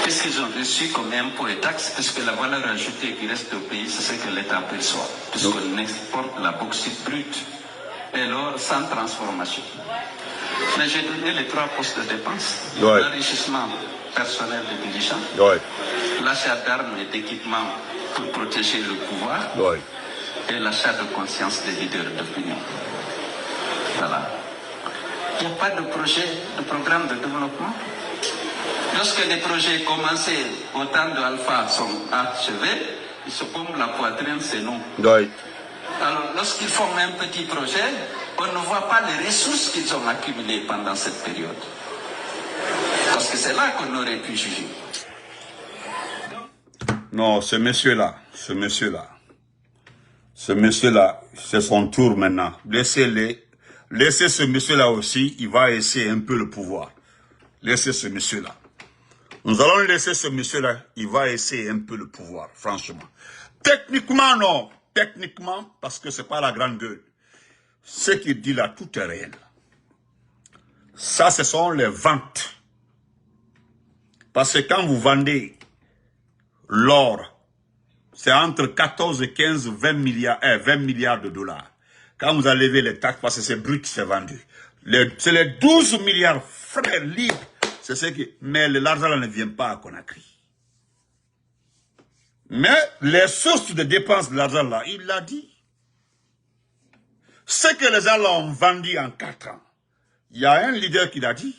qu'est-ce qu'ils ont reçu comme impôts et taxes, puisque la valeur ajoutée qui reste au pays, c'est ce que l'État perçoit, puisqu'on exporte la bauxite brute et l'or sans transformation. Mais j'ai donné les 3 postes de dépenses. Ouais. L'enrichissement personnel des dirigeants, Ouais. l'achat d'armes et d'équipements pour protéger le pouvoir, Ouais. et l'achat de conscience des leaders d'opinion. Voilà. Il n'y a pas de projet, de programme de développement. Lorsque les projets commencés au temps de Alpha sont achevés, ils se pompent la poitrine, c'est nous. Ouais. Alors, lorsqu'ils font un petit projet, on ne voit pas les ressources qu'ils ont accumulées pendant cette période. Parce que c'est là qu'on aurait pu juger. Non, ce monsieur-là, c'est son tour maintenant. Laissez ce monsieur-là aussi, il va essayer un peu le pouvoir. Laissez ce monsieur-là. Nous allons laisser ce monsieur-là, il va essayer un peu le pouvoir, franchement. Techniquement, non. Techniquement, parce que c'est pas la grande gueule. Ce qu'il dit là, tout est réel. Ça, ce sont les ventes. Parce que quand vous vendez l'or, c'est entre 14 et 15, 20 milliards de dollars. Quand vous enlevez les taxes, parce que c'est brut, c'est vendu. C'est les 12 milliards frères libres. C'est ce qui. Mais l'argent ne vient pas à Conakry. Mais les sources de dépenses de l'argent là, il l'a dit. Ce que les gens là ont vendu en 4 ans. Il y a un leader qui l'a dit.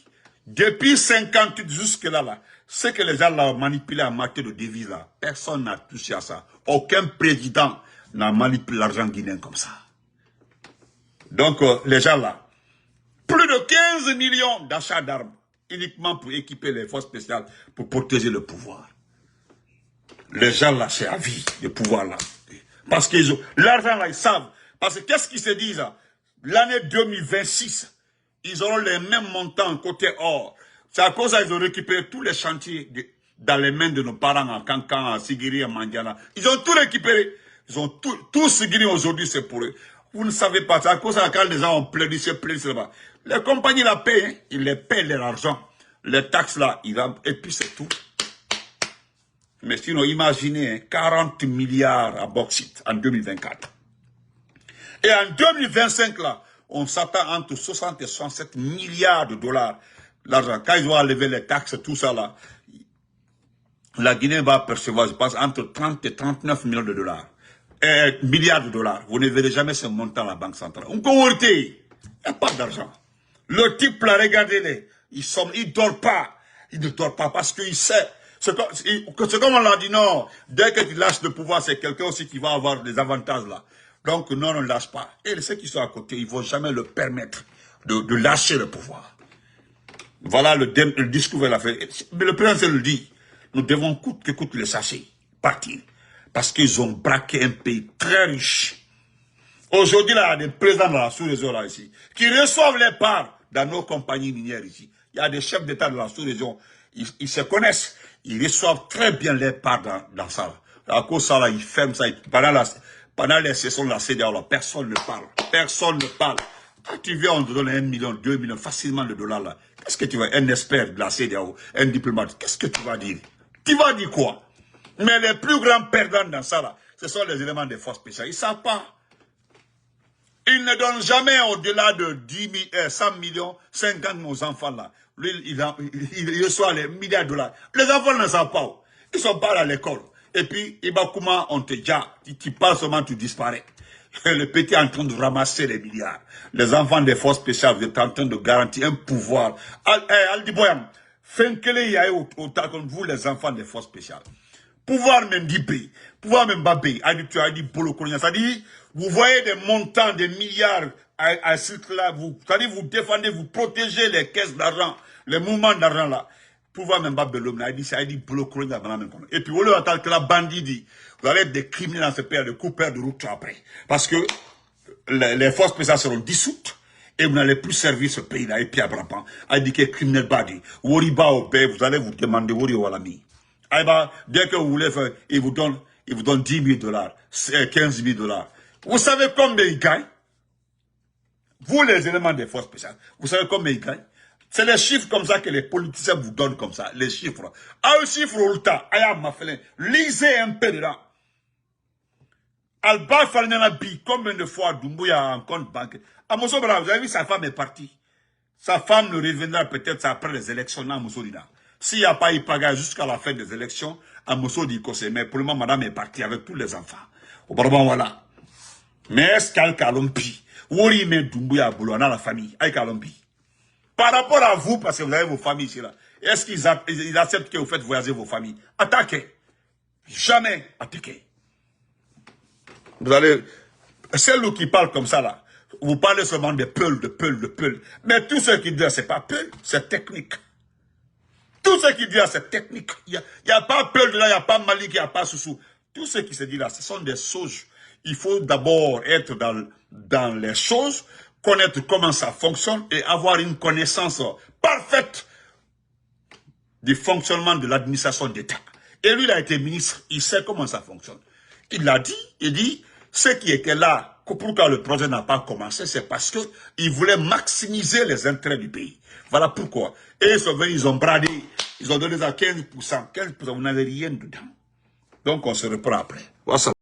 Depuis 58 jusque-là, ce que les gens là ont manipulé en matière de devises là, personne n'a touché à ça. Aucun président n'a manipulé l'argent guinéen comme ça. Donc, les gens là, plus de 15 millions d'achats d'armes, uniquement pour équiper les forces spéciales, pour protéger le pouvoir. Les gens là, c'est à vie, le pouvoir là. Parce qu'ils ont, l'argent là, ils savent. Parce que qu'est-ce qu'ils se disent? L'année 2026, ils auront les mêmes montants côté or. C'est à cause qu'ils ont récupéré tous les chantiers dans les mains de nos parents à Kankan, à Sigiri, à Mandiana. Ils ont tout récupéré. Ils ont tout Sigiri aujourd'hui, c'est pour eux. Vous ne savez pas, c'est à cause de quand les gens ont plaidé, là-bas. Les compagnies la paient, hein, ils les paient leur argent. Les taxes là, et puis c'est tout. Mais sinon, imaginez, hein, 40 milliards à bauxite en 2024. Et en 2025 là, on s'attend entre 60 et 67 milliards de dollars. L'argent, quand ils vont enlever les taxes, tout ça là, la Guinée va percevoir, je pense, entre 30 et 39 millions de dollars. Milliards de dollars. Vous ne verrez jamais ce montant à la Banque centrale. On il n'y a pas d'argent. Le type là, regardez-les, il ne dort pas. Il ne dort pas parce qu'il sait. C'est comme on l'a dit, non. Dès que tu lâches le pouvoir, c'est quelqu'un aussi qui va avoir des avantages là. Donc non, on ne lâche pas. Et ceux qui sont à côté, ils ne vont jamais le permettre de lâcher le pouvoir. Voilà le discours qu'il a fait. Mais le président le dit. Nous devons coûte que coûte les sachets partir. Parce qu'ils ont braqué un pays très riche. Aujourd'hui, là, il y a des présidents dans la sous-région là ici, qui reçoivent les parts dans nos compagnies minières ici. Il y a des chefs d'État de la sous-région, ils se connaissent, ils reçoivent très bien les parts dans ça. À cause de ça, là, ils ferment ça. Pendant les sessions de la CEDEAO, là, personne ne parle. Personne ne parle. Quand tu viens, on te donne 1 million, 2 millions, facilement de dollars là. Qu'est-ce que tu vas, un expert de la CEDEAO, un diplomate, qu'est-ce que tu vas dire? Tu vas dire quoi? Mais les plus grands perdants dans ça, là, ce sont les éléments des forces spéciales. Ils ne savent pas. Ils ne donnent jamais au-delà de 100 millions, 50 aux enfants, là. Lui, il reçoit les milliards de dollars. Les enfants ne savent pas. Ils ne sont pas à l'école. Et puis, Ibakuma, on te dit, tu parles seulement, tu disparais. Le petit est en train de ramasser les milliards. Les enfants des forces spéciales, vous êtes en train de garantir un pouvoir. Aldi Boyam, Fenkele Yae, autant que vous, les enfants des forces spéciales. Pouvoir même d'Ibé, pouvoir même Babé, tu as dit Bolo Colonia, c'est-à-dire, vous voyez des montants, des milliards à ce là, c'est-à-dire, vous défendez, vous protégez les caisses d'argent, les mouvements d'argent là. Pouvoir même Babé, ça dit Bolo Colonia, et puis, au lieu d'attendre que la bandit dit, vous allez être des criminels dans ce pays, des coupeurs de route après. Parce que les forces spéciales seront dissoutes. Et vous n'allez plus servir ce pays-là. Et puis, Abraham a dit que criminel badi. Woriba au pays, vous allez vous demander Wori Walami. Dès que vous voulez faire, il vous donne il vous donne 10 000 dollars, 15 000 dollars. Vous savez combien il gagne? Vous, les éléments des forces spéciales, vous savez combien il gagne? C'est les chiffres comme ça que les politiciens vous donnent comme ça, les chiffres. Un chiffre au temps, lisez un peu dedans. Alba Falnanabi, combien de fois Doumbouya a un compte bancaire? À Moussobra, vous avez vu, sa femme est partie. Sa femme ne reviendra peut-être après les élections dans Moussolina. S'il n'y a pas eu pagaille jusqu'à la fin des élections, à Mousso dit que c'est, mais pour le moment, madame est partie avec tous les enfants. Auparavant, voilà. Mais est-ce qu'elle Kalompi, Wori men Doumbouya Boulou, on a la famille, Aïe Kalompi. Par rapport à vous, parce que vous avez vos familles ici là, est-ce qu'ils acceptent que vous faites voyager vos familles? Attaquez. Jamais attaquez. Vous allez, celle qui parle comme ça là, vous parlez seulement de peul. Mais tout ce qui dit c'est pas peul, c'est technique. Tout ce qui dit là, c'est technique. Il n'y a pas peul de là, il n'y a pas Malik, il n'y a pas Soussou. Tout ce qui se dit là, ce sont des choses. Il faut d'abord être dans les choses, connaître comment ça fonctionne et avoir une connaissance parfaite du fonctionnement de l'administration d'État. Et lui, il a été ministre, il sait comment ça fonctionne. Il l'a dit, il dit, ce qui était là, pourquoi le projet n'a pas commencé, c'est parce qu'il voulait maximiser les intérêts du pays. Voilà pourquoi. Et ils sont venus, ils ont bradé, ils ont donné ça 15%. 15%, vous n'avez rien dedans. Donc on se reprend après. Voilà.